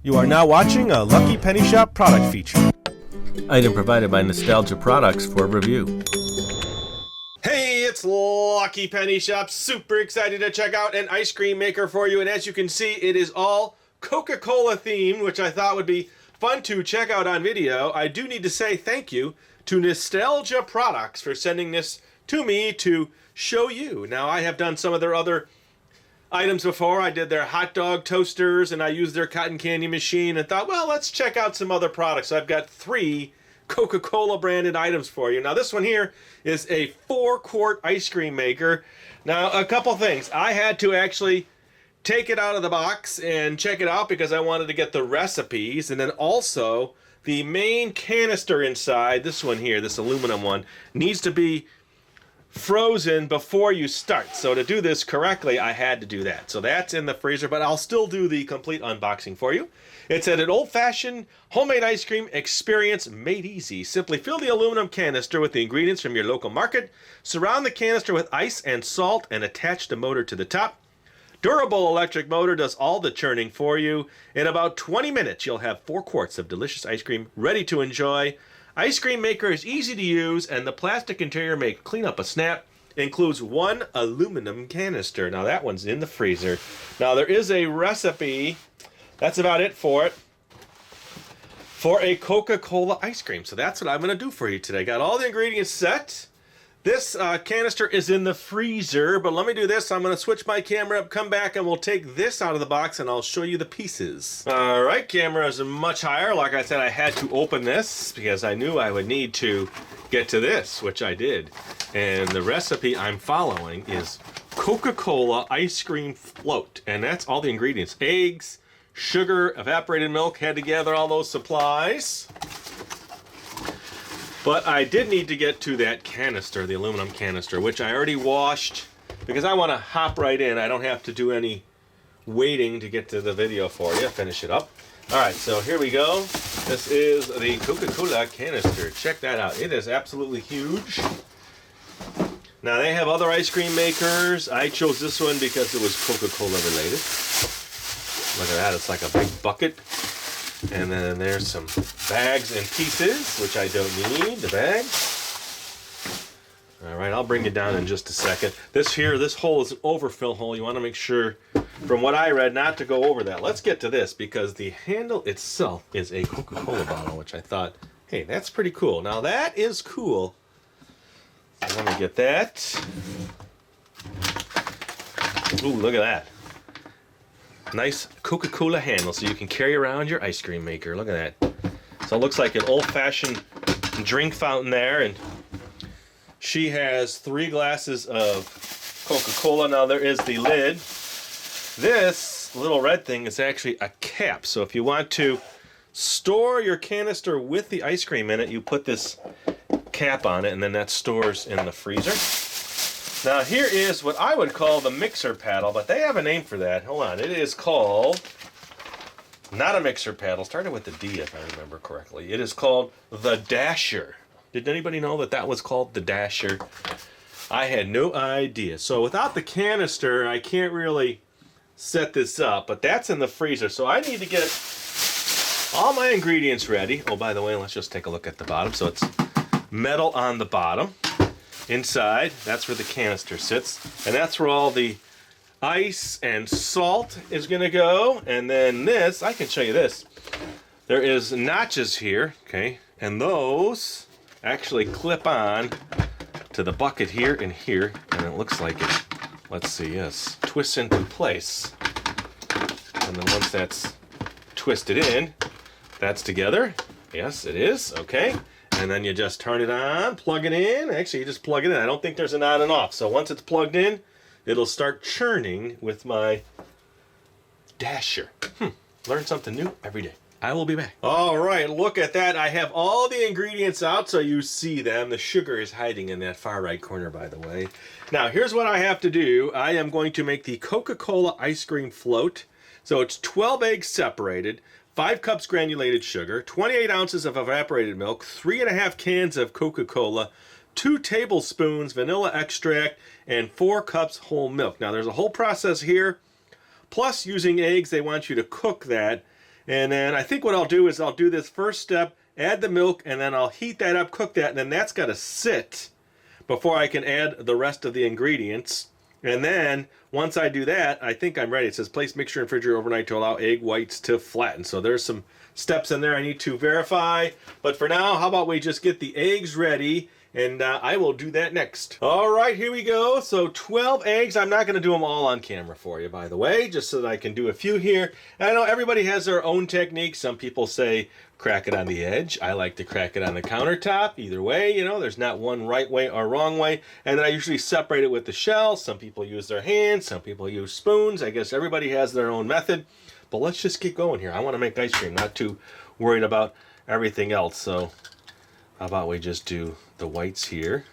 You are now watching a Lucky Penny Shop product feature. Item provided by Nostalgia Products for review. Hey, it's Lucky Penny Shop. Super excited to check out an ice cream maker for you. And as you can see, it is all Coca Cola themed, which I thought would be fun to check out on video. I do need to say thank you to Nostalgia Products for sending this to me to show you. Now, I have done some of their other items before. I did their hot dog toasters and I used their cotton candy machine and thought, well, let's check out some other products. So I've got 3 Coca-Cola branded items for you. Now this one here is a 4-quart ice cream maker. Now a couple things. I had to actually take it out of the box and check it out because I wanted to get the recipes, and then also the main canister inside, this one here, this aluminum one, needs to be frozen before you start. So to do this correctly, I had to do that. So that's in the freezer, but I'll still do the complete unboxing for you. It's an old-fashioned homemade ice cream experience made easy. Simply fill the aluminum canister with the ingredients from your local market, surround the canister with ice and salt, and attach the motor to the top. Durable electric motor does all the churning for you. In about 20 minutes, you'll have 4 quarts of delicious ice cream ready to enjoy. Ice cream maker is easy to use, and the plastic interior may clean up a snap. It includes 1 aluminum canister. Now that one's in the freezer. Now there is a recipe. That's about it for it. For a Coca-Cola ice cream. So that's what I'm going to do for you today. Got all the ingredients set. This canister is in the freezer, but let me do this. I'm going to switch my camera up, come back, and we'll take this out of the box, and I'll show you the pieces. All right, camera is much higher. Like I said, I had to open this because I knew I would need to get to this, which I did. And the recipe I'm following is Coca-Cola ice cream float, and that's all the ingredients. Eggs, sugar, evaporated milk, had to gather all those supplies. But I did need to get to that canister, the aluminum canister, which I already washed because I want to hop right in. I don't have to do any waiting to get to the video for you. Finish it up. All right, so here we go. This is the Coca-Cola canister. Check that out. It is absolutely huge. Now, they have other ice cream makers. I chose this one because it was Coca-Cola related. Look at that. It's like a big bucket. And then there's some bags and pieces, which I don't need, the bags. All right, I'll bring it down in just a second. This hole is an overfill hole. You want to make sure, from what I read, not to go over that. Let's get to this, because the handle itself is a Coca-Cola bottle, which I thought, hey, that's pretty cool. Now, that is cool. So let me get that. Ooh, look at that. Nice Coca-Cola handle so you can carry around your ice cream maker. Look at that. So it looks like an old-fashioned drink fountain there, and she has 3 glasses of Coca-Cola. Now there is the lid. This little red thing is actually a cap. So if you want to store your canister with the ice cream in it, you put this cap on it, and then that stores in the freezer. Now here is what I would call the mixer paddle, but they have a name for that. Hold on, it is called, not a mixer paddle, started with the D if I remember correctly. It is called the Dasher. Did anybody know that that was called the Dasher? I had no idea. So without the canister, I can't really set this up, but that's in the freezer. So I need to get all my ingredients ready. Oh, by the way, let's just take a look at the bottom. So it's metal on the bottom. Inside, that's where the canister sits, and that's where all the ice and salt is going to go. And then this, I can show you this. There is notches here, okay, and those actually clip on to the bucket here and here, and it looks like it, let's see, yes, twists into place. And then once that's twisted in, that's together. Yes, it is, okay. And then you just turn it on, plug it in. Actually, you just plug it in. I don't think there's an on and off. So once it's plugged in, it'll start churning with my Dasher. Learn something new every day. I will be back. All right, look at that. I have all the ingredients out so you see them. The sugar is hiding in that far right corner, by the way. Now, here's what I have to do. I am going to make the Coca-Cola ice cream float. So it's 12 eggs separated, 5 cups granulated sugar, 28 ounces of evaporated milk, 3.5 cans of Coca-Cola, 2 tablespoons vanilla extract, and 4 cups whole milk. Now, there's a whole process here. Plus, using eggs, they want you to cook that And then I think what I'll do is I'll do this first step, add the milk, and then I'll heat that up, cook that, and then that's got to sit before I can add the rest of the ingredients. And then once I do that, I think I'm ready. It says place mixture in refrigerator overnight to allow egg whites to flatten. So there's some steps in there I need to verify. But for now, how about we just get the eggs ready, and I will do that next. All right, here we go. So 12 eggs. I'm not going to do them all on camera for you, by the way, just so that I can do a few here. And I know everybody has their own technique. Some people say crack it on the edge. I like to crack it on the countertop. Either way, you know, there's not one right way or wrong way. And then I usually separate it with the shell. Some people use their hands. Some people use spoons. I guess everybody has their own method. But let's just get going here. I want to make ice cream, not too worried about everything else. So how about we just do the whites here.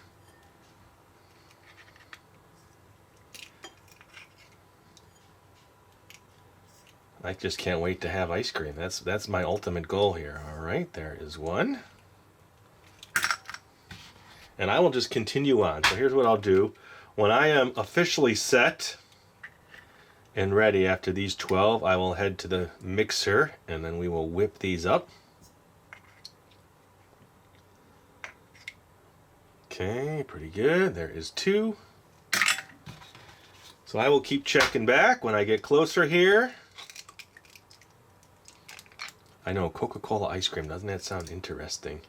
I just can't wait to have ice cream. That's my ultimate goal here. All right, there is one. And I will just continue on. So here's what I'll do. When I am officially set and ready after these 12, I will head to the mixer and then we will whip these up. Okay, pretty good. There is 2. So I will keep checking back when I get closer here. I know, Coca Cola Ice Cream, doesn't that sound interesting?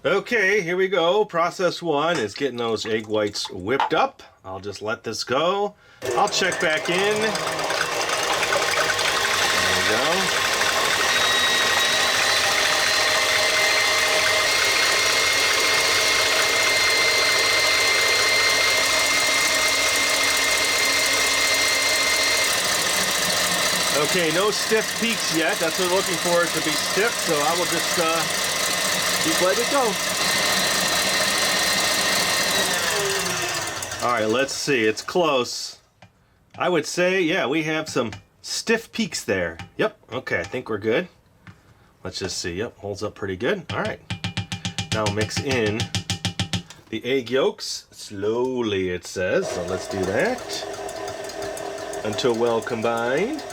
Okay, here we go. Process 1 is getting those egg whites whipped up. I'll just let this go. I'll check back in. There we go. Okay, no stiff peaks yet. That's what we're looking for, it to be stiff, so I will just keep letting it go. All right, let's see. It's close. I would say, yeah, we have some stiff peaks there. Yep, okay, I think we're good. Let's just see. Yep, holds up pretty good. All right. Now mix in the egg yolks. Slowly, it says. So let's do that until well combined.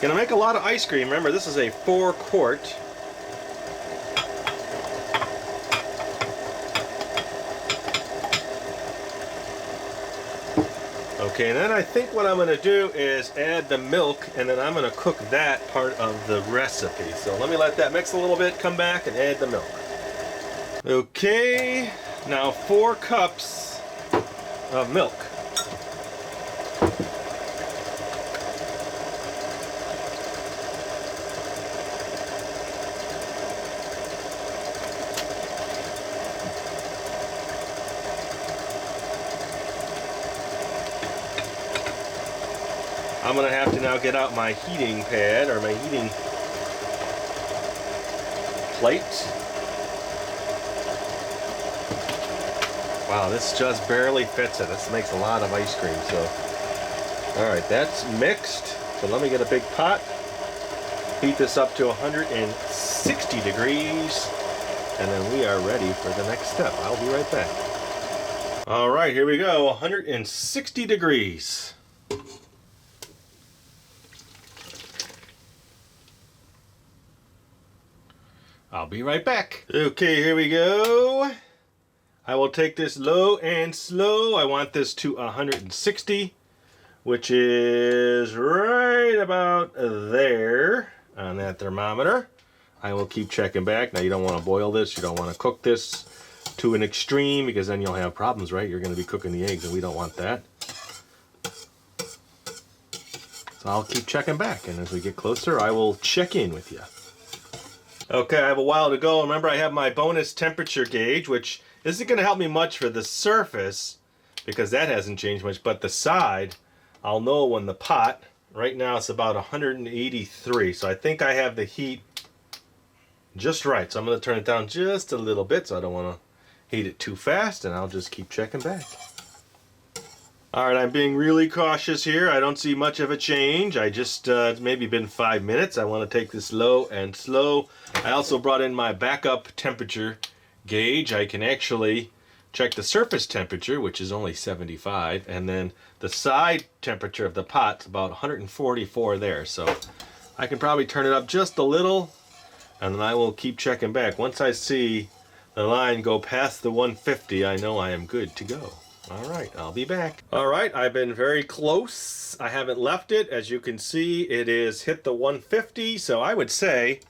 Gonna make a lot of ice cream. Remember, this is a 4-quart. Okay, and then I think what I'm gonna do is add the milk, and then I'm gonna cook that part of the recipe. So let me let that mix a little bit, come back and add the milk. Okay, now 4 cups of milk. I'm gonna have to now get out my heating pad or my heating plate. Wow, this just barely fits it. This makes a lot of ice cream. So, all right, that's mixed. So let me get a big pot. Heat this up to 160 degrees, and then we are ready for the next step. I'll be right back. All right, here we go. 160 degrees. I'll be right back. Okay, here we go. I will take this low and slow. I want this to 160, which is right about there on that thermometer. I will keep checking back. Now, you don't want to boil this. You don't want to cook this to an extreme because then you'll have problems, right? You're going to be cooking the eggs, and we don't want that. So I'll keep checking back, and as we get closer, I will check in with you. Okay, I have a while to go. Remember, I have my bonus temperature gauge, which isn't going to help me much for the surface because that hasn't changed much, but the side, I'll know when the pot, right now it's about 183, so I think I have the heat just right. So I'm going to turn it down just a little bit so I don't want to heat it too fast, and I'll just keep checking back. All right, I'm being really cautious here. I don't see much of a change. I just, it's maybe been 5 minutes. I want to take this low and slow. I also brought in my backup temperature gauge. I can actually check the surface temperature, which is only 75, and then the side temperature of the pot's about 144 there. So I can probably turn it up just a little, and then I will keep checking back. Once I see the line go past the 150, I know I am good to go. All right, I'll be back. All right, I've been very close. I haven't left it. As you can see, it is hit the 150, so I would say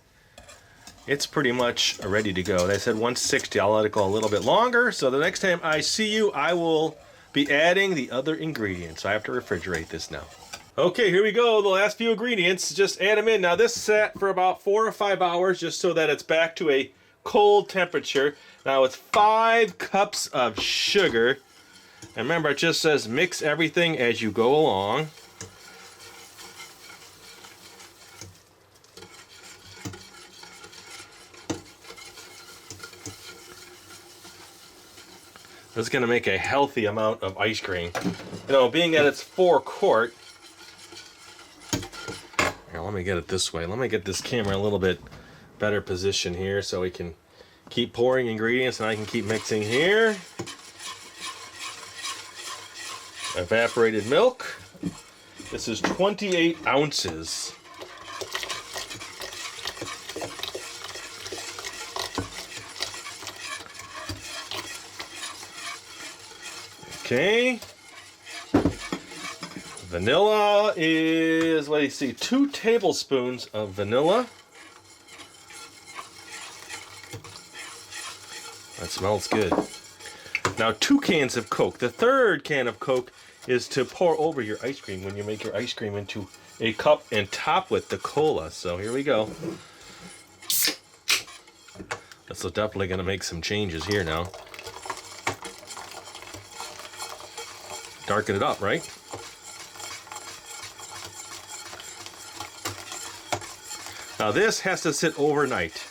it's pretty much ready to go. They said 160. I'll let it go a little bit longer. So the next time I see you, I will be adding the other ingredients. I have to refrigerate this now. Okay, here we go. The last few ingredients. Just add them in. Now this sat for about 4 or 5 hours just so that it's back to a cold temperature. Now it's 5 cups of sugar. And remember, it just says mix everything as you go along. This is going to make a healthy amount of ice cream. You know, being that it's 4 quart. Here, let me get it this way. Let me get this camera a little bit better position here so we can keep pouring ingredients and I can keep mixing here. Evaporated milk. This is 28 ounces. Okay. Vanilla is, what do you see, 2 tablespoons of vanilla. That smells good. Now 2 cans of Coke. The third can of Coke is to pour over your ice cream when you make your ice cream into a cup and top with the cola. So here we go. This is definitely going to make some changes here now. Darken it up, right? Now this has to sit overnight.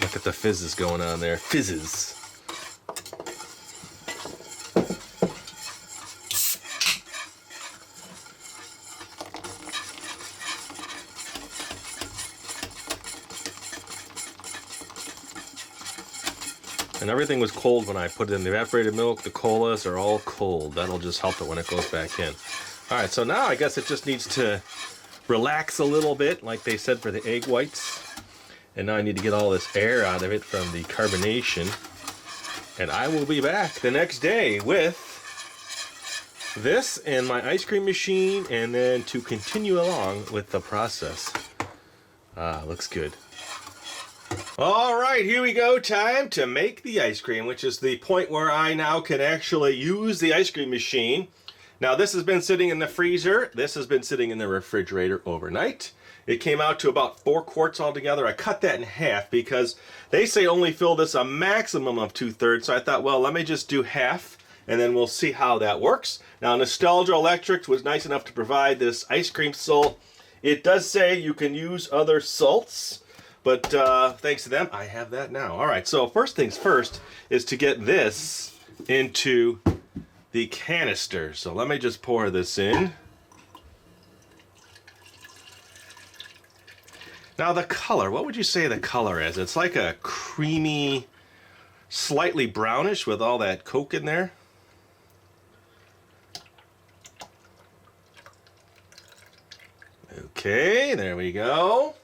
Look at the fizzes going on there. Fizzes. And everything was cold when I put it in. The evaporated milk, the colas are all cold. That'll just help it when it goes back in. All right, so now I guess it just needs to relax a little bit, like they said for the egg whites. And now I need to get all this air out of it from the carbonation. And I will be back the next day with this and my ice cream machine, and then to continue along with the process. Looks good. All right, here we go. Time to make the ice cream, which is the point where I now can actually use the ice cream machine. Now, this has been sitting in the freezer. This has been sitting in the refrigerator overnight. It came out to about 4 quarts altogether. I cut that in half because they say only fill this a maximum of 2/3. So I thought, well, let me just do half, and then we'll see how that works. Now, Nostalgia Electric was nice enough to provide this ice cream salt. It does say you can use other salts, but thanks to them, I have that now. All right, so first things first is to get this into the canister. So let me just pour this in. Now the color, what would you say the color is? It's like a creamy, slightly brownish with all that Coke in there. Okay, there we go.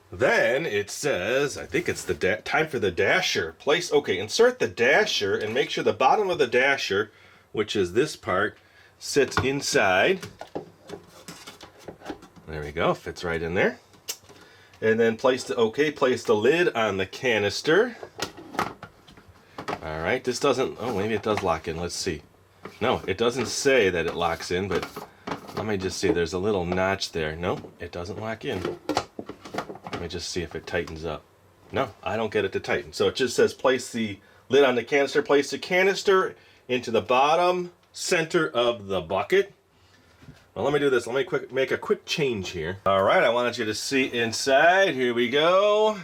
Then it says, I think it's the time for the dasher. Insert the dasher and make sure the bottom of the dasher, which is this part, sits inside. There we go, fits right in there. And then place the lid on the canister. All right, this doesn't, oh, maybe it does lock in, let's see. No, it doesn't say that it locks in, but let me just see, there's a little notch there. No, it doesn't lock in. Let me just see if it tightens up. No, I don't get it to tighten. So it just says place the lid on the canister, place the canister into the bottom center of the bucket. Well, let me do this. Let me make a quick change here. All right, I wanted you to see inside. Here we go.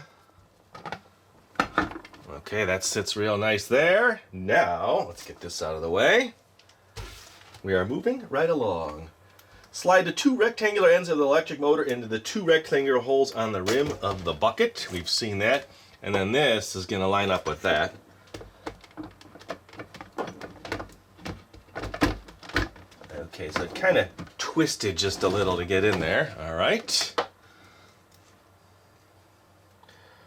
I'll Okay, that sits real nice there. Now, let's get this out of the way. We are moving right along. Slide the 2 rectangular ends of the electric motor into the 2 rectangular holes on the rim of the bucket. We've seen that. And then this is going to line up with that. Okay, so it kind of twisted just a little to get in there. All right.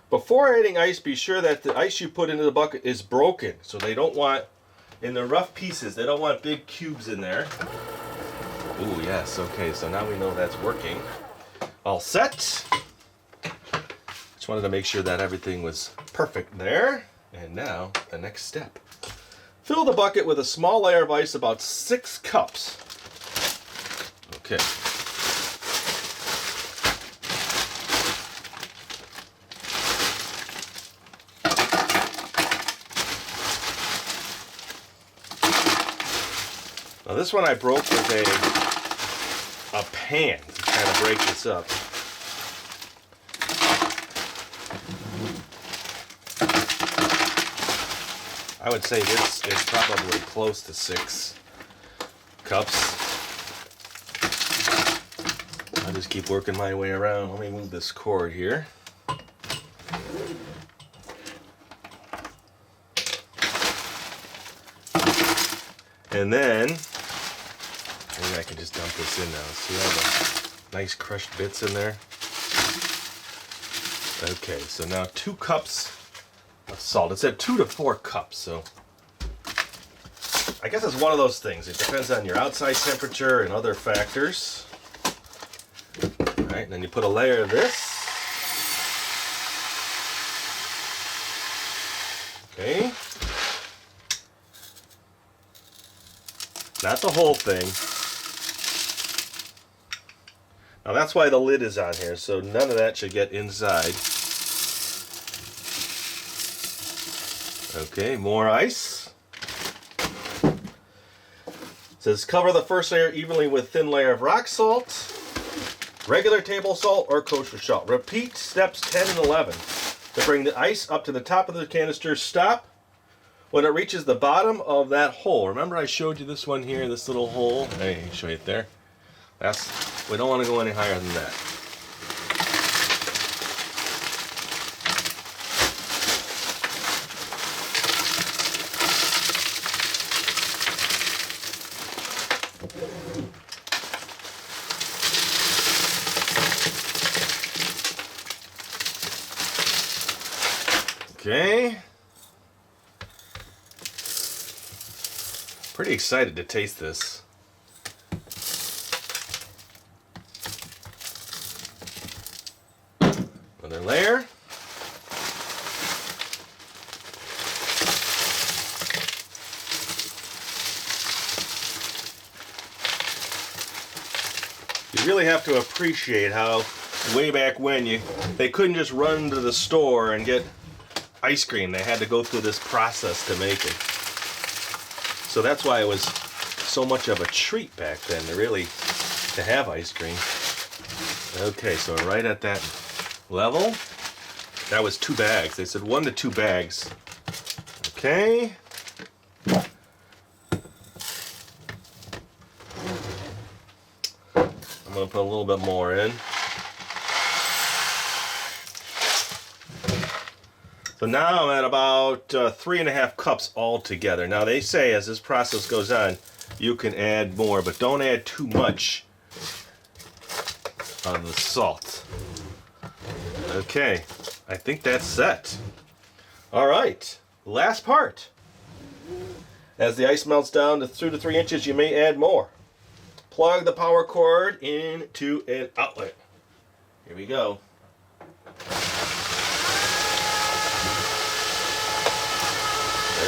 Before adding ice, be sure that the ice you put into the bucket is broken. So they don't want, in the rough pieces, they don't want big cubes in there. Ooh, yes, okay, so now we know that's working. All set. Just wanted to make sure that everything was perfect there. And now, the next step. Fill the bucket with a small layer of ice, about 6 cups. Okay. Now this one I broke with a pan to kind of break this up. I would say this is probably close to 6 cups. I'll just keep working my way around. Let me move this cord here. And then, maybe I can just dump this in now. See all the nice crushed bits in there? Okay, so now 2 cups of salt. It said 2 to 4 cups, so I guess it's one of those things. It depends on your outside temperature and other factors. All right, and then you put a layer of this. Okay. Not the whole thing. Now that's why the lid is on here, so none of that should get inside. Okay, more ice. It says cover the first layer evenly with thin layer of rock salt, regular table salt, or kosher salt. Repeat steps 10 and 11 to bring the ice up to the top of the canister. Stop when it reaches the bottom of that hole. Remember I showed you this one here, this little hole? Hey, I'll show you it there. We don't want to go any higher than that. Okay. Pretty excited to taste this. Another layer. You really have to appreciate how way back when they couldn't just run to the store and get ice cream. They had to go through this process to make it. So that's why it was so much of a treat back then to have ice cream. Okay, so right at that level, that was 2 bags. They said 1 to 2 bags. Okay. I'm gonna put a little bit more in. So now I'm at about 3.5 cups altogether. Now they say as this process goes on, you can add more, but don't add too much on the salt. Okay, I think that's set. All right, last part. As the ice melts down to 2 to 3 inches, you may add more. Plug the power cord into an outlet. Here we go.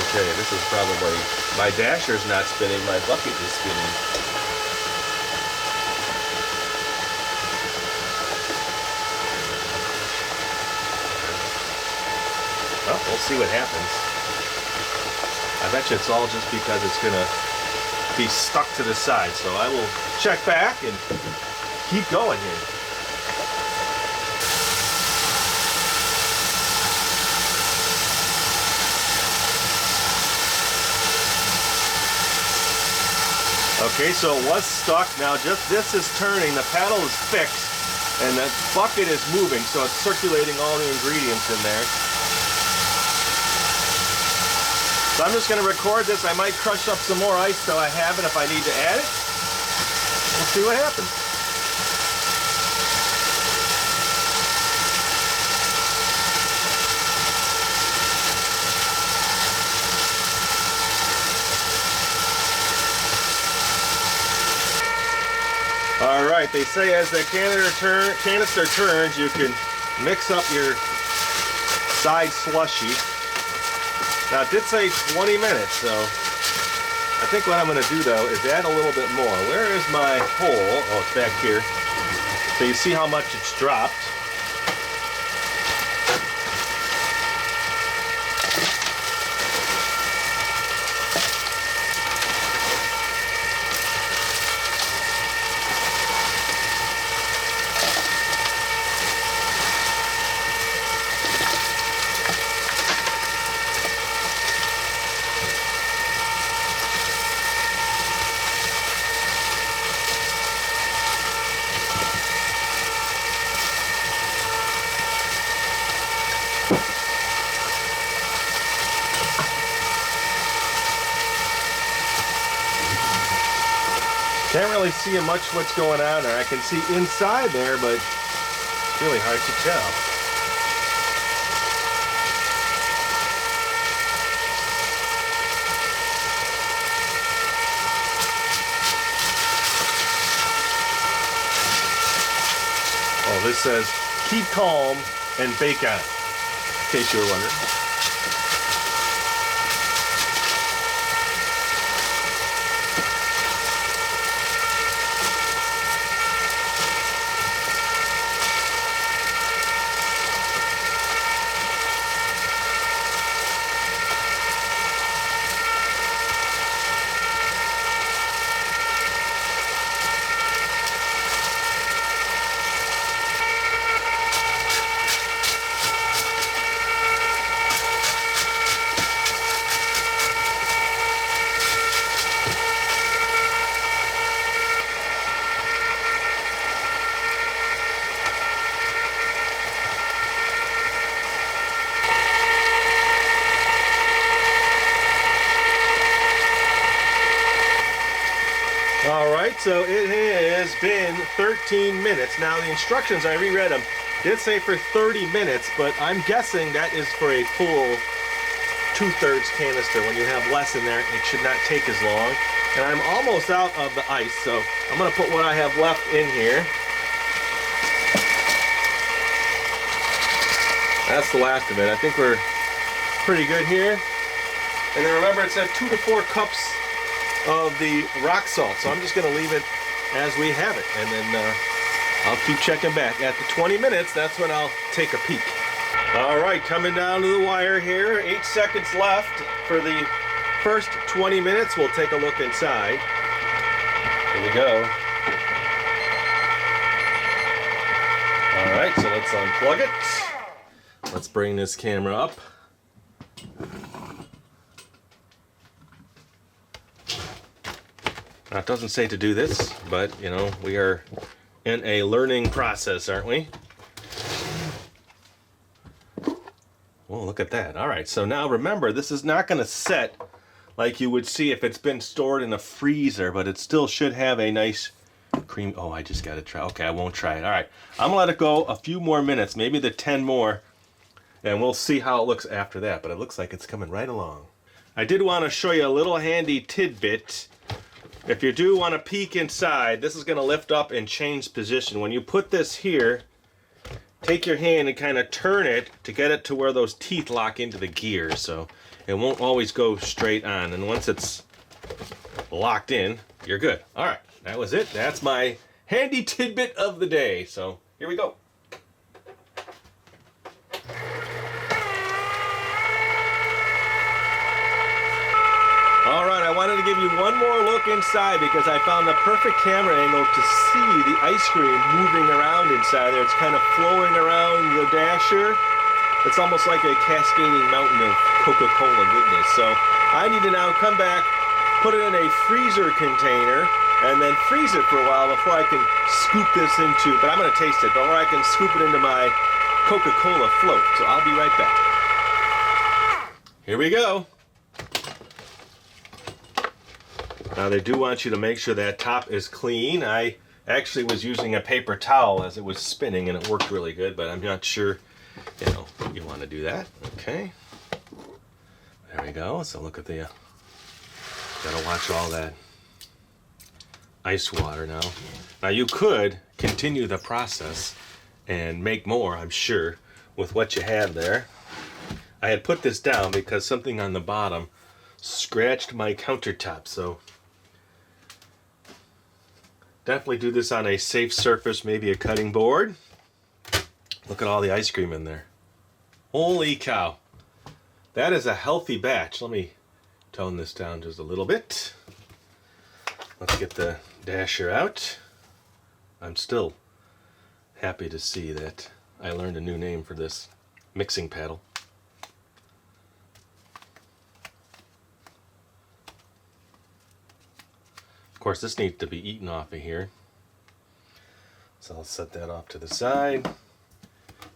Okay, this is probably, my dasher's not spinning, my bucket is spinning. Well, we'll see what happens. I bet you it's all just because it's gonna be stuck to the side, so I will check back and keep going here. Okay, so it was stuck. Now just this is turning, the paddle is fixed, and the bucket is moving, so it's circulating all the ingredients in there. So I'm just going to record this. I might crush up some more ice so I have it if I need to add it. We'll see what happens. All right, they say as the canister turns, you can mix up your side slushy. Now it did say 20 minutes, so I think what I'm going to do though is add a little bit more. Where is my hole? Oh, it's back here. So you see how much it's dropped. Can't really see much what's going on there. I can see inside there, but it's really hard to tell. Oh, this says keep calm and bake on, in case you were wondering. Alright, so it has been 13 minutes. Now the instructions, I reread them, did say for 30 minutes, but I'm guessing that is for a full 2/3 canister. When you have less in there, it should not take as long. And I'm almost out of the ice, so I'm going to put what I have left in here. That's the last of it. I think we're pretty good here. And then remember, it said 2 to 4 cups of the rock salt, so I'm just going to leave it as we have it, and then I'll keep checking back. At the 20 minutes, that's when I'll take a peek. Alright, coming down to the wire here, 8 seconds left for the first 20 minutes. We'll take a look inside. Here we go. Alright, so let's unplug it. Let's bring this camera up. Now, it doesn't say to do this, but, you know, we are in a learning process, aren't we? Oh, look at that. All right, so now remember, this is not going to set like you would see if it's been stored in a freezer, but it still should have a nice cream. Oh, I just got to try. Okay, I won't try it. All right, I'm going to let it go a few more minutes, maybe the 10 more, and we'll see how it looks after that, but it looks like it's coming right along. I did want to show you a little handy tidbit. If you do want to peek inside, this is going to lift up and change position. When you put this here, take your hand and kind of turn it to get it to where those teeth lock into the gear, so it won't always go straight on. And once it's locked in, you're good. All right, that was it. That's my handy tidbit of the day. So here we go. All right, I wanted to give you one more look inside because I found the perfect camera angle to see the ice cream moving around inside there. It's kind of flowing around the dasher. It's almost like a cascading mountain of Coca Cola goodness. So I need to now come back, put it in a freezer container, and then freeze it for a while before I can scoop this into, but I'm going to taste it, before I can scoop it into my Coca Cola float. So I'll be right back. Here we go. Now they do want you to make sure that top is clean. I actually was using a paper towel as it was spinning and it worked really good, but I'm not sure, you want to do that. Okay. There we go. So look at the, gotta watch all that ice water now. Now you could continue the process and make more, I'm sure, with what you had there. I had put this down because something on the bottom scratched my countertop, so definitely do this on a safe surface, maybe a cutting board. Look at all the ice cream in there. Holy cow. That is a healthy batch. Let me tone this down just a little bit. Let's get the dasher out. I'm still happy to see that I learned a new name for this mixing paddle. Of course, this needs to be eaten off of here. So I'll set that off to the side.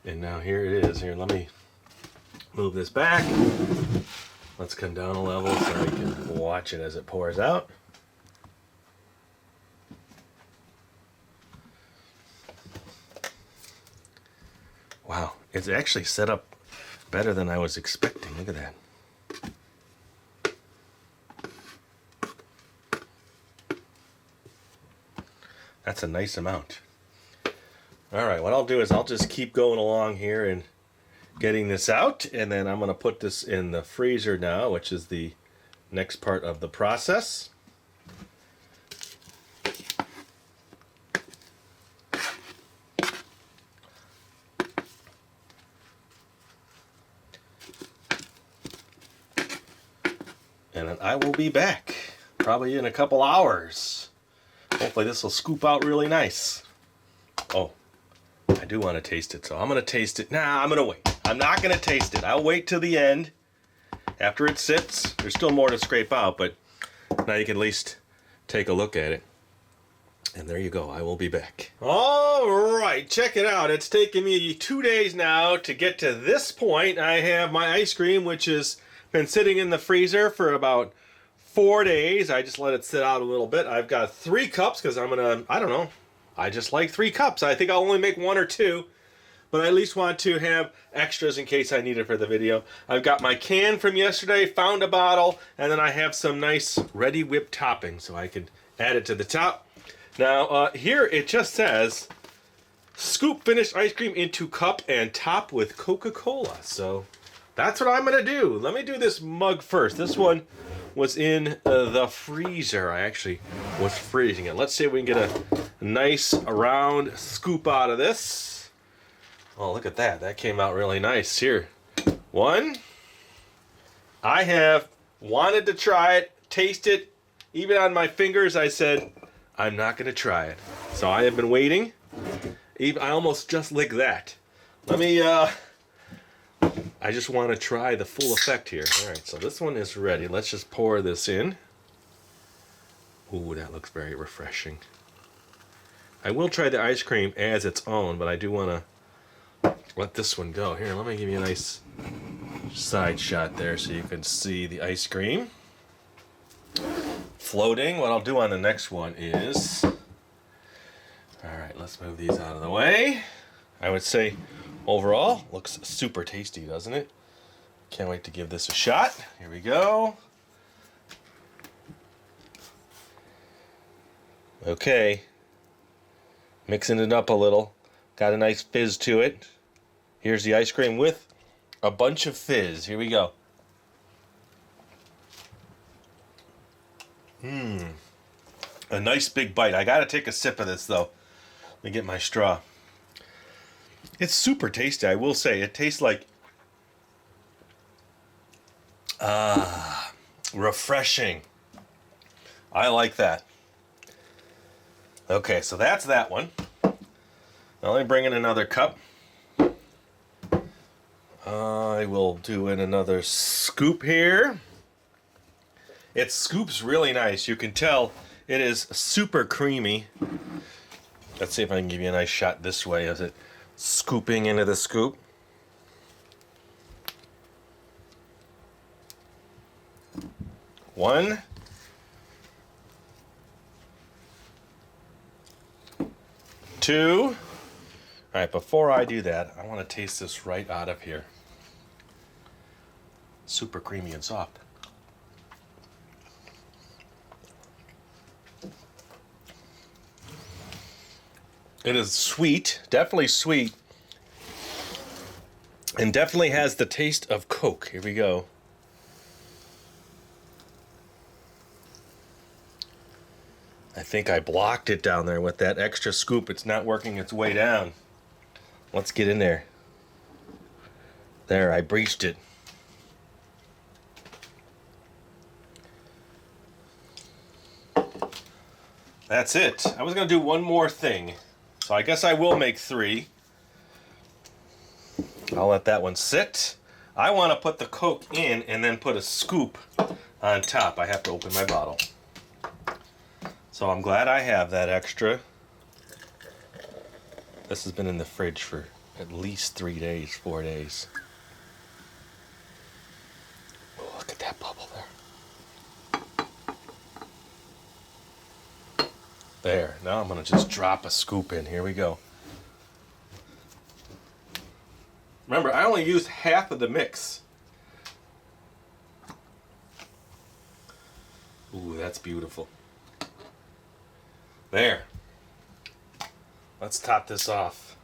And now here it is. Here, let me move this back. Let's come down a level so we can watch it as it pours out. Wow, it's actually set up better than I was expecting. Look at that. That's a nice amount. All right, what I'll do is I'll just keep going along here and getting this out, and then I'm going to put this in the freezer now, which is the next part of the process. And then I will be back, probably in a couple hours. Hopefully this will scoop out really nice. Oh, I do want to taste it, so I'm going to taste it. Nah, I'm going to wait. I'm not going to taste it. I'll wait till the end. After it sits, there's still more to scrape out, but now you can at least take a look at it. And there you go. I will be back. All right, check it out. It's taken me 2 days now to get to this point. I have my ice cream, which has been sitting in the freezer for about 4 days. I just let it sit out a little bit. I've got 3 cups because I don't know. I just like 3 cups. I think I'll only make 1 or 2, but I at least want to have extras in case I need it for the video. I've got my can from yesterday, found a bottle, and then I have some nice ready whipped topping so I can add it to the top. Now, here it just says, scoop finished ice cream into cup and top with Coca-Cola. So that's what I'm going to do. Let me do this mug first. This one was in the freezer. I actually was freezing it. Let's see if we can get a nice round scoop out of this. Oh, look at that. That came out really nice. Here. 1. I have wanted to try it, taste it. Even on my fingers, I said, I'm not going to try it. So I have been waiting. I almost just licked that. Let me, I just want to try the full effect here. All right, so this one is ready. Let's just pour this in. Ooh, that looks very refreshing. I will try the ice cream as its own, but I do want to let this one go. Here, let me give you a nice side shot there so you can see the ice cream floating. What I'll do on the next one is, all right, let's move these out of the way. I would say overall, looks super tasty, doesn't it? Can't wait to give this a shot. Here we go. Okay. Mixing it up a little. Got a nice fizz to it. Here's the ice cream with a bunch of fizz. Here we go. A nice big bite. I gotta take a sip of this though. Let me get my straw. It's super tasty, I will say. It tastes like refreshing. I like that. Okay, so that's that one. Now let me bring in another cup. I will do in another scoop here. It scoops really nice. You can tell It is super creamy. Let's see if I can give you a nice shot this way. Is it scooping into the scoop? One. Two. All right, before I do that, I want to taste this right out of here. Super creamy and soft. It is sweet, definitely sweet, and definitely has the taste of Coke. Here we go. I think I blocked it down there with that extra scoop. It's not working its way down. Let's get in there. There, I breached it. That's it. I was going to do one more thing. So I guess I will make 3. I'll let that one sit. I want to put the Coke in and then put a scoop on top. I have to open my bottle. So I'm glad I have that extra. This has been in the fridge for at least 3 days, 4 days. Oh, look at that bubble there. There. Now I'm going to just drop a scoop in. Here we go. Remember, I only used half of the mix. Ooh, that's beautiful. There. Let's top this off.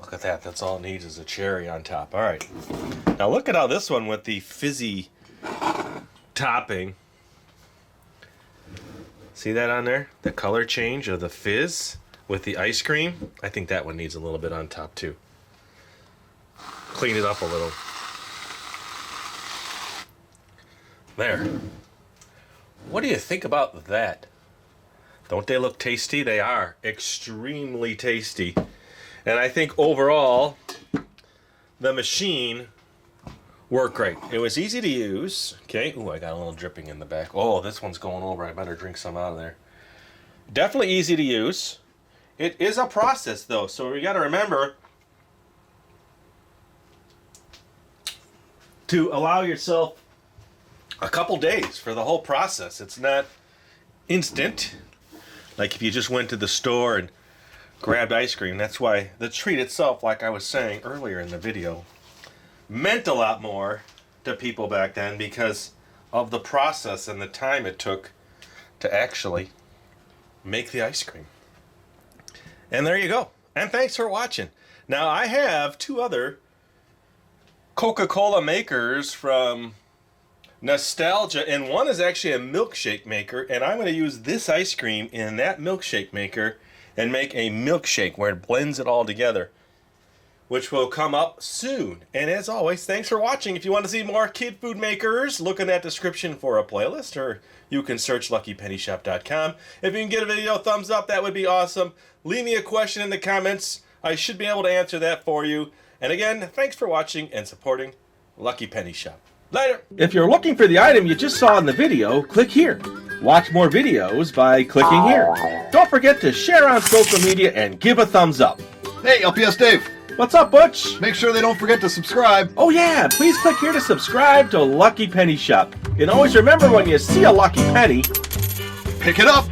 Look at that. That's all it needs is a cherry on top. All right. Now look at how this one with the fizzy topping. See that on there? The color change of the fizz with the ice cream. I think that one needs a little bit on top too. Clean it up a little. There. What do you think about that? Don't they look tasty? They are extremely tasty. And I think overall, the machine worked great. It was easy to use. Okay. Ooh, I got a little dripping in the back. Oh, this one's going over. I better drink some out of there. Definitely easy to use. It is a process though, so you got to remember to allow yourself a couple days for the whole process. It's not instant. Like if you just went to the store and grabbed ice cream. That's why the treat itself, like I was saying earlier in the video, meant a lot more to people back then because of the process and the time it took to actually make the ice cream. And there you go. And thanks for watching. Now I have 2 other Coca-Cola makers from Nostalgia, and one is actually a milkshake maker, and I'm going to use this ice cream in that milkshake maker and make a milkshake where it blends it all together, which will come up soon. And as always, thanks for watching. If you want to see more kid food makers, look in that description for a playlist, or you can search luckypennyshop.com. If you can get a video thumbs up, that would be awesome. Leave me a question in the comments. I should be able to answer that for you. And again, thanks for watching and supporting Lucky Penny Shop. Later. If you're looking for the item you just saw in the video, click here. Watch more videos by clicking here. Don't forget to share on social media and give a thumbs up. Hey, LPS-Dave. What's up, Butch? Make sure they don't forget to subscribe. Oh yeah, please click here to subscribe to Lucky Penny Shop. And always remember, when you see a lucky penny, Pick it up.